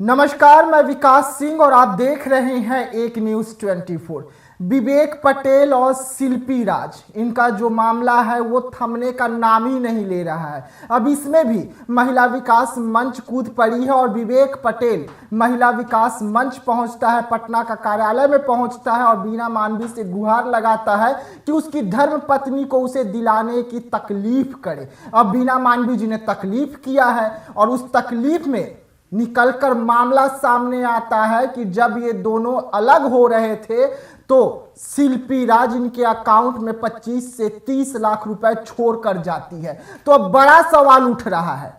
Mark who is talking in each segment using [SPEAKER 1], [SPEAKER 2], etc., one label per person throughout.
[SPEAKER 1] नमस्कार, मैं विकास सिंह और आप देख रहे हैं एक न्यूज़ 24। विवेक पटेल और शिल्पी राज, इनका जो मामला है वो थमने का नाम ही नहीं ले रहा है। अब इसमें भी महिला विकास मंच कूद पड़ी है और विवेक पटेल महिला विकास मंच पहुंचता है, पटना का कार्यालय में पहुंचता है और बीना मानवी से गुहार लगाता है कि उसकी धर्म पत्नी को उसे दिलाने की तकलीफ करे। अब बीना मानवी जी ने तकलीफ किया है और उस तकलीफ में निकलकर मामला सामने आता है कि जब ये दोनों अलग हो रहे थे तो शिल्पी राज इनके अकाउंट में 25 से 30 लाख रुपए छोड़कर जाती है। तो अब बड़ा सवाल उठ रहा है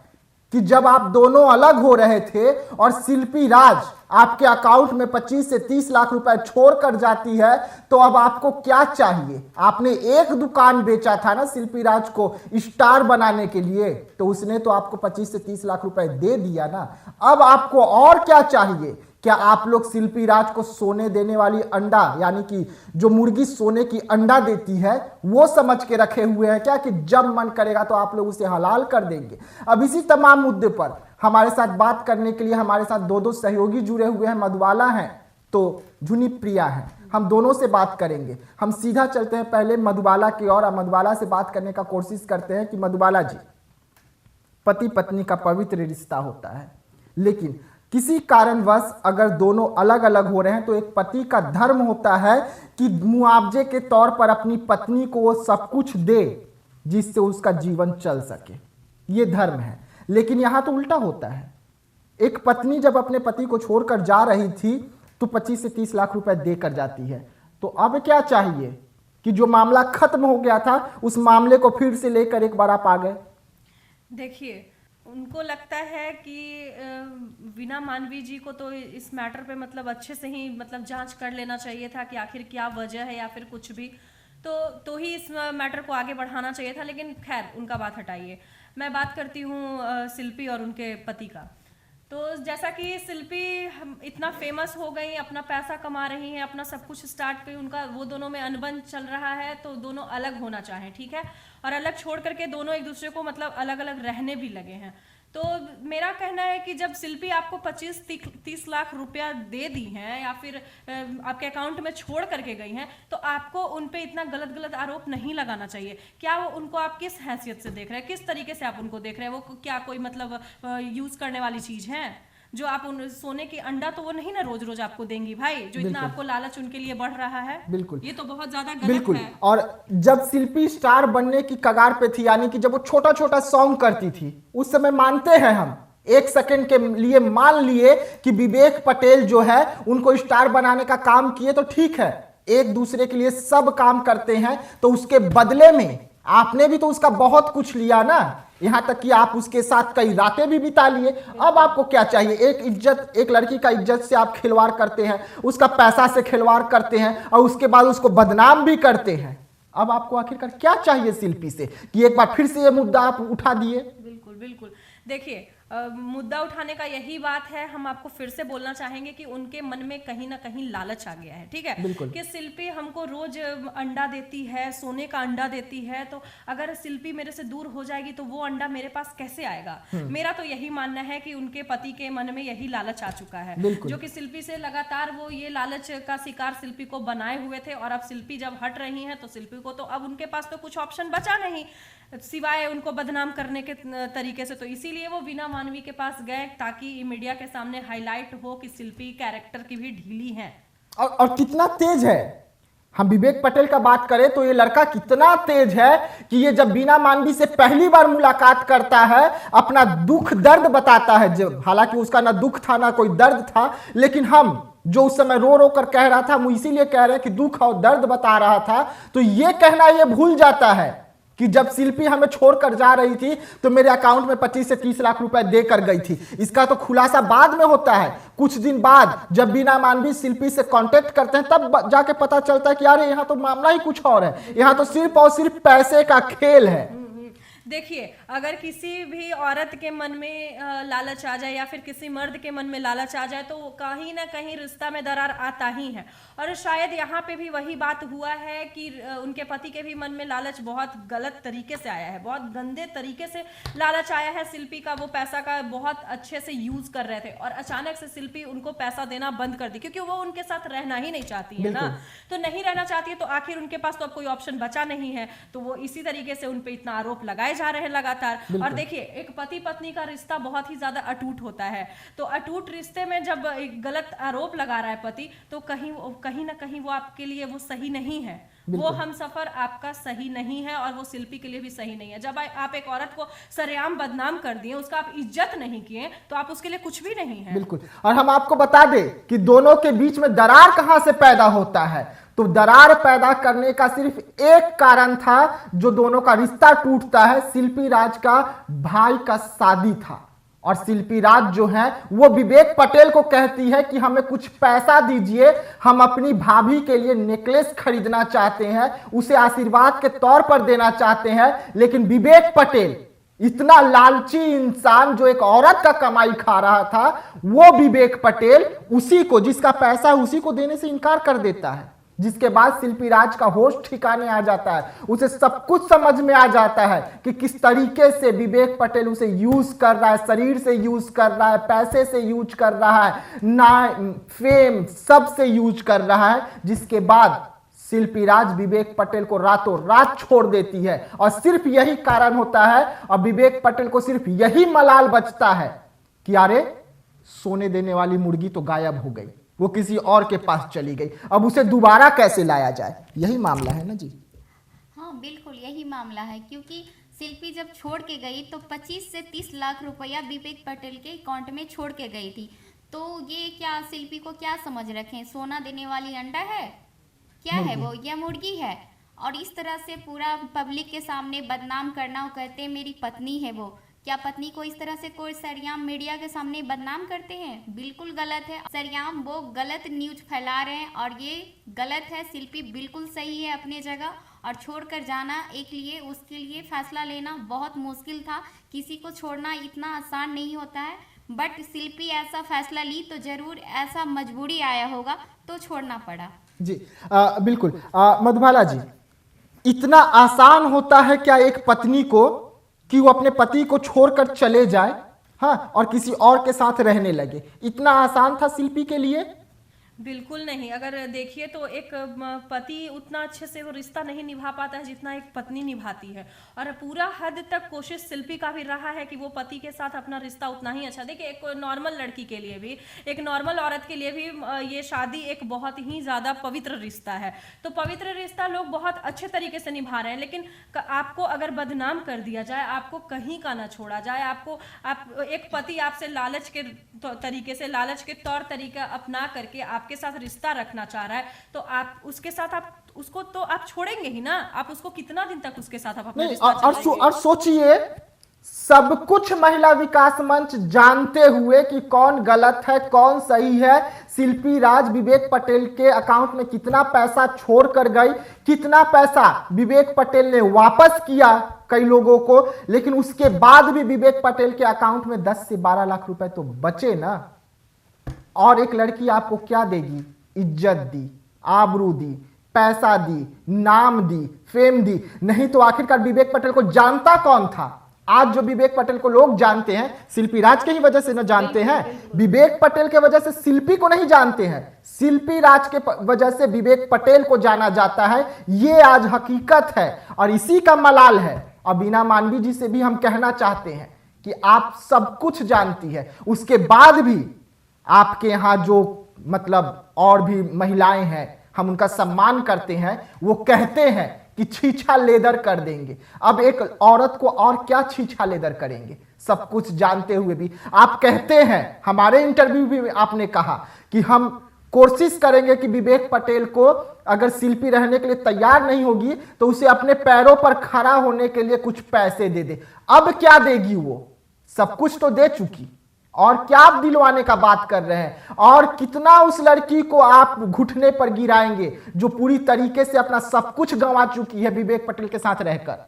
[SPEAKER 1] कि जब आप दोनों अलग हो रहे थे और शिल्पी राज आपके अकाउंट में 25 से 30 लाख रुपए छोड़कर जाती है तो अब आपको क्या चाहिए? आपने एक दुकान बेचा था ना शिल्पी राज को स्टार बनाने के लिए, तो उसने तो आपको 25 से 30 लाख रुपए दे दिया ना। अब आपको और क्या चाहिए? क्या आप लोग शिल्पी राज को सोने देने वाली अंडा, यानी कि जो मुर्गी सोने की अंडा देती है, वो समझ के रखे हुए हैं क्या कि जब मन करेगा तो आप लोग उसे हलाल कर देंगे? अब इसी तमाम मुद्दे पर हमारे साथ बात करने के लिए हमारे साथ दो सहयोगी जुड़े हुए हैं। मधुबाला हैं तो झुनी प्रिया हैं। हम दोनों से बात करेंगे। हम सीधा चलते हैं पहले मधुबाला की ओर। मधुबाला से बात करने का कोशिश करते हैं कि मधुबाला जी, पति पत्नी का पवित्र रिश्ता होता है, लेकिन किसी कारणवश अगर दोनों अलग अलग हो रहे हैं तो एक पति का धर्म होता है कि मुआवजे के तौर पर अपनी पत्नी को वो सब कुछ दे जिससे उसका जीवन चल सके। ये धर्म है। लेकिन यहां तो उल्टा होता है। एक पत्नी जब अपने पति को छोड़कर जा रही थी तो 25 से 30 लाख रुपए देकर जाती है। तो अब क्या चाहिए कि जो मामला खत्म हो गया था उस मामले को फिर से लेकर एक बार आप आ गए?
[SPEAKER 2] देखिए, उनको लगता है कि वीना मानवी जी को तो इस मैटर पे मतलब अच्छे से ही मतलब जांच कर लेना चाहिए था कि आखिर क्या वजह है या फिर कुछ भी तो ही इस मैटर को आगे बढ़ाना चाहिए था। लेकिन खैर, उनका बात हटाइए। मैं बात करती हूँ शिल्पी और उनके पति का। तो जैसा कि शिल्पी इतना फेमस हो गई, अपना पैसा कमा रही हैं, अपना सब कुछ स्टार्ट पे उनका वो दोनों में अनबन चल रहा है, तो दोनों अलग होना चाहें, ठीक है, और अलग छोड़ करके दोनों एक दूसरे को मतलब अलग अलग रहने भी लगे हैं। तो मेरा कहना है कि जब शिल्पी आपको 25-30 लाख रुपया दे दी हैं या फिर आपके अकाउंट में छोड़ करके गई हैं, तो आपको उन पे इतना गलत आरोप नहीं लगाना चाहिए। क्या वो उनको आप किस हैसियत से देख रहे हैं, किस तरीके से आप उनको देख रहे हैं? वो क्या कोई मतलब यूज करने वाली चीज है? जो आप उन सोने की अंडा तो वो नहीं ना रोज रोज आपको देंगी भाई, जो इतना आपको लालच उनके लिए बढ़ रहा है।
[SPEAKER 1] बिल्कुल,
[SPEAKER 2] ये तो बहुत ज्यादा गलत है।
[SPEAKER 1] और जब शिल्पी स्टार बनने की कगार पे थी, यानी कि जब वो छोटा छोटा सॉन्ग करती थी, उस समय मानते हैं हम, एक सेकंड के लिए मान लिए कि विवेक पटेल जो है उनको स्टार बनाने का काम किए, तो ठीक है, एक दूसरे के लिए सब काम करते हैं, तो उसके बदले में आपने भी तो उसका बहुत कुछ लिया ना। यहां तक कि आप उसके साथ कई रातें भी बिता लिए। अब आपको क्या चाहिए? एक इज्जत, एक लड़की का इज्जत से आप खिलवाड़ करते हैं, उसका पैसा से खिलवाड़ करते हैं और उसके बाद उसको बदनाम भी करते हैं। अब आपको आखिरकार क्या चाहिए शिल्पी से कि एक बार फिर से ये मुद्दा आप उठा दिए?
[SPEAKER 2] बिल्कुल बिल्कुल। देखिए, मुद्दा उठाने का यही बात है। हम आपको फिर से बोलना चाहेंगे कि उनके मन में कहीं ना कहीं लालच आ गया है, ठीक है, कि शिल्पी हमको रोज अंडा देती है, सोने का अंडा देती है, तो अगर शिल्पी मेरे से दूर हो जाएगी तो वो अंडा मेरे पास कैसे आएगा? मेरा तो यही मानना है कि उनके पति के मन में यही लालच आ चुका है, जो कि शिल्पी से लगातार वो ये लालच का शिकार शिल्पी को बनाए हुए थे। और अब शिल्पी जब हट रही है तो शिल्पी को तो अब उनके पास तो कुछ ऑप्शन बचा नहीं सिवाय उनको बदनाम करने के तरीके से। तो इसीलिए वो वीना मानवी के पास गए ताकि मीडिया के सामने हाईलाइट हो कि शिल्पी कैरेक्टर की भी ढीली है।
[SPEAKER 1] और कितना तेज है। हम विवेक पटेल का बात करें तो ये लड़का कितना तेज है कि ये जब वीना मानवी से पहली बार मुलाकात करता है, अपना दुख दर्द बताता है, जब हालांकि उसका ना दुख था ना कोई दर्द था, लेकिन हम जो उस समय रो रो कर कह रहा था, हम इसीलिए कह रहे हैं कि दुख और दर्द बता रहा था, तो ये कहना ये भूल जाता है कि जब शिल्पी हमें छोड़कर जा रही थी तो मेरे अकाउंट में 25 से 30 लाख रुपए देकर गई थी। इसका तो खुलासा बाद में होता है, कुछ दिन बाद जब वीना मानवी शिल्पी से कांटेक्ट करते हैं तब जाके पता चलता है कि यार यहाँ तो मामला ही कुछ और है, यहाँ तो सिर्फ और सिर्फ पैसे का खेल है।
[SPEAKER 2] देखिए, अगर किसी भी औरत के मन में लालच आ जाए या फिर किसी मर्द के मन में लालच आ जाए तो कहीं ना कहीं रिश्ता में दरार आता ही है। और शायद यहाँ पे भी वही बात हुआ है कि उनके पति के भी मन में लालच बहुत गलत तरीके से आया है, बहुत गंदे तरीके से लालच आया है। शिल्पी का वो पैसा का बहुत अच्छे से यूज कर रहे थे और अचानक से शिल्पी उनको पैसा देना बंद कर दी, क्योंकि वो उनके साथ रहना ही नहीं चाहती है ना। तो नहीं रहना चाहती है तो आखिर उनके पास तो अब कोई ऑप्शन बचा नहीं है, तो वो इसी तरीके से उन पे इतना आरोप लगाए जा रहे हैं लगातार। और देखिए, एक पति पत्नी का रिश्ता बहुत ही ज्यादा अटूट होता है, तो अटूट रिश्ते में जब एक गलत आरोप लगा रहा है पति, तो कहीं ना कहीं वो आपके लिए वो सही नहीं है, वो हम सफर आपका सही नहीं है और वो शिल्पी के लिए भी सही नहीं है। जब आप एक औरत को सरेआम बदनाम कर दिए, उसका आप इज्जत नहीं किए, तो आप उसके लिए कुछ भी नहीं है।
[SPEAKER 1] बिल्कुल। और हम आपको बता दें कि दोनों के बीच में दरार कहां से पैदा होता है, तो दरार पैदा करने का सिर्फ एक कारण था, जो दोनों का रिश्ता टूटता है, शिल्पी राज का भाई का शादी था। और शिल्पी राज जो है वो विवेक पटेल को कहती है कि हमें कुछ पैसा दीजिए, हम अपनी भाभी के लिए नेकलेस खरीदना चाहते हैं, उसे आशीर्वाद के तौर पर देना चाहते हैं। लेकिन विवेक पटेल, इतना लालची इंसान जो एक औरत का कमाई खा रहा था, वो विवेक पटेल उसी को, जिसका पैसा है उसी को देने से इनकार कर देता है। जिसके बाद शिल्पी राज का होश ठिकाने आ जाता है, उसे सब कुछ समझ में आ जाता है कि किस तरीके से विवेक पटेल उसे यूज कर रहा है, शरीर से यूज कर रहा है, पैसे से यूज कर रहा है, ना फेम सब से यूज कर रहा है। जिसके बाद शिल्पी राज विवेक पटेल को रातों रात छोड़ देती है और सिर्फ यही कारण होता है, और विवेक पटेल को सिर्फ यही मलाल बचता है कि अरे सोने देने वाली मुर्गी तो गायब हो गई, वो किसी और के पास चली गई, अब उसे दोबारा कैसे लाया जाए, यही मामला है ना जी।
[SPEAKER 3] हाँ बिल्कुल यही मामला है, क्योंकि शिल्पी जब छोड़ के गई तो 25 से 30 लाख रुपया विवेक पटेल के अकाउंट में छोड़ के गई थी। तो ये क्या शिल्पी को क्या समझ रखे, सोना देने वाली अंडा है, क्या है वो, या मुर्गी है। और इस तरह से पूरा पब्लिक के सामने बदनाम करना, वो कहते हैं मेरी पत्नी है वो, क्या पत्नी को इस तरह से कोई सरेआम मीडिया के सामने बदनाम करते हैं? बिल्कुल गलत है। सरेआम वो गलत न्यूज फैला रहे हैं और ये गलत है। शिल्पी बिल्कुल सही है अपनी जगह, और छोड़कर जाना एक लिए उसके लिए फैसला लेना बहुत मुश्किल था। किसी को छोड़ना इतना आसान नहीं होता है, बट शिल्पी ऐसा फैसला ली तो जरूर ऐसा मजबूरी आया होगा तो छोड़ना पड़ा
[SPEAKER 1] जी। बिल्कुल। मधुबाला जी, इतना आसान होता है क्या एक पत्नी को कि वो अपने पति को छोड़कर चले जाए, हाँ, और किसी और के साथ रहने लगे? इतना आसान था शिल्पी के लिए?
[SPEAKER 2] बिल्कुल नहीं। अगर देखिए तो एक पति उतना अच्छे से वो रिश्ता नहीं निभा पाता है जितना एक पत्नी निभाती है, और पूरा हद तक कोशिश शिल्पी का भी रहा है कि वो पति के साथ अपना रिश्ता उतना ही अच्छा। देखिए, एक नॉर्मल लड़की के लिए भी, एक नॉर्मल औरत के लिए भी ये शादी एक बहुत ही ज़्यादा पवित्र रिश्ता है। तो पवित्र रिश्ता लोग बहुत अच्छे तरीके से निभा रहे हैं, लेकिन आपको अगर बदनाम कर दिया जाए, आपको कहीं का ना छोड़ा जाए, एक पति आपसे लालच के तरीके से, लालच के तौर तरीका अपना करके आपके साथ रिश्ता रखना चाह रहा है, तो आप उसके साथ उसको तो आप छोड़ेंगे ही ना। आप उसको कितना दिन तक उसके साथ आप अपना रिश्ता चलाएंगे?
[SPEAKER 1] और सोचिए, सब कुछ महिला विकास मंच जानते हुए कि कौन गलत है कौन सही है, शिल्पी राज विवेक पटेल के अकाउंट में कितना पैसा छोड़ कर गई, कितना पैसा विवेक पटेल ने वापस किया कई लोगों को, लेकिन उसके बाद भी विवेक पटेल के अकाउंट में 10 से 12 लाख रुपए तो बचे ना। और एक लड़की आपको क्या देगी? इज्जत दी, आबरू दी, पैसा दी, नाम दी, फेम दी, नहीं तो आखिरकार विवेक पटेल को जानता कौन था? आज जो विवेक पटेल को लोग जानते हैं, शिल्पी राज के ही वजह से न जानते हैं, विवेक पटेल के वजह से शिल्पी को नहीं जानते हैं, शिल्पी राज के वजह से विवेक पटेल को जाना जाता है। ये आज हकीकत है और इसी का मलाल है। और बीना मानवी जी से भी हम कहना चाहते हैं कि आप सब कुछ जानती है, उसके बाद भी आपके यहां जो मतलब और भी महिलाएं हैं, हम उनका सम्मान करते हैं, वो कहते हैं कि छीछा लेदर कर देंगे। अब एक औरत को और क्या छीछा लेदर करेंगे? सब कुछ जानते हुए भी आप कहते हैं, हमारे इंटरव्यू भी आपने कहा कि हम कोशिश करेंगे कि विवेक पटेल को अगर शिल्पी रहने के लिए तैयार नहीं होगी तो उसे अपने पैरों पर खड़ा होने के लिए कुछ पैसे दे दे। अब क्या देगी वो? सब कुछ तो दे चुकी, और क्या आप दिलवाने का बात कर रहे हैं? और कितना उस लड़की को आप घुटने पर गिराएंगे जो पूरी तरीके से अपना सब कुछ गंवा चुकी है विवेक पटेल के साथ रहकर?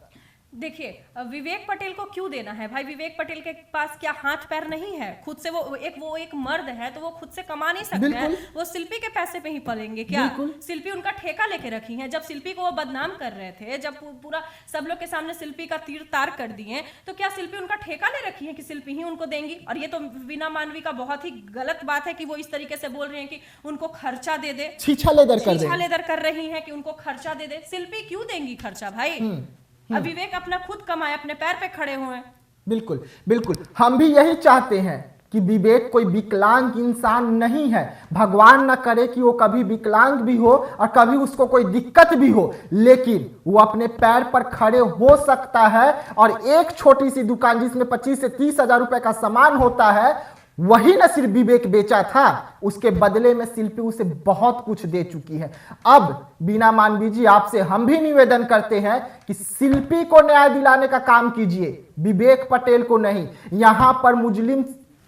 [SPEAKER 2] देखिए, विवेक पटेल को क्यों देना है भाई? विवेक पटेल के पास क्या हाथ पैर नहीं है? खुद से वो एक मर्द है, तो वो खुद से कमा नहीं सकते हैं। वो शिल्पी के पैसे पे ही पलेंगे क्या? शिल्पी उनका ठेका लेके रखी है। जब शिल्पी को वो बदनाम कर रहे थे, जब पूरा सब लोग के सामने शिल्पी का तीर तार कर दिए, तो क्या शिल्पी उनका ठेका ले रखी है कि शिल्पी ही उनको देंगी? और ये तो वीना मानवी का बहुत ही गलत बात है कि वो इस तरीके से बोल रहे हैं कि उनको खर्चा दे दे,
[SPEAKER 1] छीछा लेदर
[SPEAKER 2] कर रही है कि उनको खर्चा दे दे। शिल्पी क्यों देंगी खर्चा भाई? अब विवेक अपना खुद कमाए, अपने पैर पे खड़े हुए हैं।
[SPEAKER 1] बिल्कुल बिल्कुल, हम भी यही चाहते हैं कि विवेक कोई विकलांग इंसान नहीं है। भगवान न करे कि वो कभी विकलांग भी हो और कभी उसको कोई दिक्कत भी हो, लेकिन वो अपने पैर पर खड़े हो सकता है। और एक छोटी सी दुकान जिसमें 25 से 30 हजार रुपए का सामान होता है, वही न सिर्फ विवेक बेचा था, उसके बदले में शिल्पी उसे बहुत कुछ दे चुकी है। अब वीना मानवी जी, आपसे हम भी निवेदन करते हैं कि शिल्पी को न्याय दिलाने का काम कीजिए, विवेक पटेल को नहीं। यहां पर मुजरिम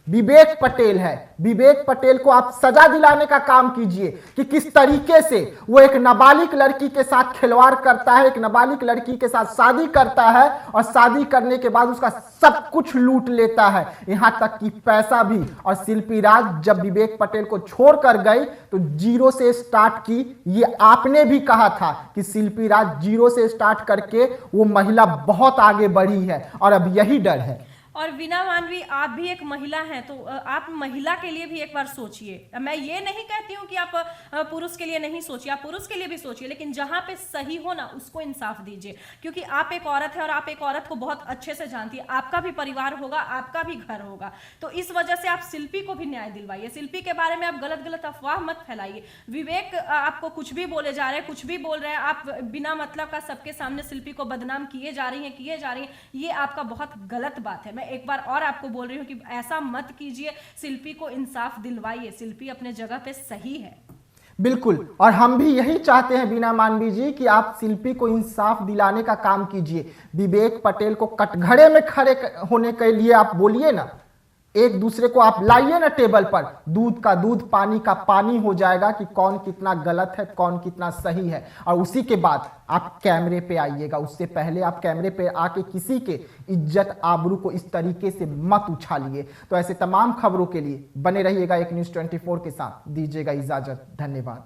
[SPEAKER 1] विवेक पटेल है, विवेक पटेल को आप सजा दिलाने का काम कीजिए कि किस तरीके से वो एक नाबालिग लड़की के साथ खिलवाड़ करता है, एक नाबालिग लड़की के साथ शादी करता है और शादी करने के बाद उसका सब कुछ लूट लेता है, यहां तक कि पैसा भी। और शिल्पी राज जब विवेक पटेल को छोड़कर गई तो जीरो से स्टार्ट की। ये आपने भी कहा था कि शिल्पी राज जीरो से स्टार्ट करके वो महिला बहुत आगे बढ़ी है, और अब यही डर है।
[SPEAKER 2] और वीना मानवी, आप भी एक महिला हैं, तो आप महिला के लिए भी एक बार सोचिए। मैं ये नहीं कहती हूँ कि आप पुरुष के लिए नहीं सोचिए, आप पुरुष के लिए भी सोचिए, लेकिन जहां पे सही हो ना, उसको इंसाफ दीजिए। क्योंकि आप एक औरत है और आप एक औरत को बहुत अच्छे से जानती है, आपका भी परिवार होगा, आपका भी घर होगा, तो इस वजह से आप शिल्पी को भी न्याय दिलवाइए। शिल्पी के बारे में आप गलत गलत अफवाह मत फैलाइए। विवेक आपको कुछ भी बोले जा रहे हैं, कुछ भी बोल रहे हैं, आप बिना मतलब का सबके सामने शिल्पी को बदनाम किए जा रही हैं, ये आपका बहुत गलत बात है। मैं एक बार और आपको बोल रही हूं कि ऐसा मत कीजिए, शिल्पी को इंसाफ दिलवाइए। शिल्पी अपने जगह पे सही है।
[SPEAKER 1] बिल्कुल, और हम भी यही चाहते हैं वीना मानवी जी कि आप शिल्पी को इंसाफ दिलाने का काम कीजिए। विवेक पटेल को कटघरे में खड़े होने के लिए आप बोलिए ना, एक दूसरे को आप लाइए ना टेबल पर, दूध का दूध पानी का पानी हो जाएगा कि कौन कितना गलत है, कौन कितना सही है। और उसी के बाद आप कैमरे पे आइएगा, उससे पहले आप कैमरे पे आके किसी के इज्जत आबरू को इस तरीके से मत उछालिए। तो ऐसे तमाम खबरों के लिए बने रहिएगा एक न्यूज़ 24 के साथ। दीजिएगा इजाजत, धन्यवाद।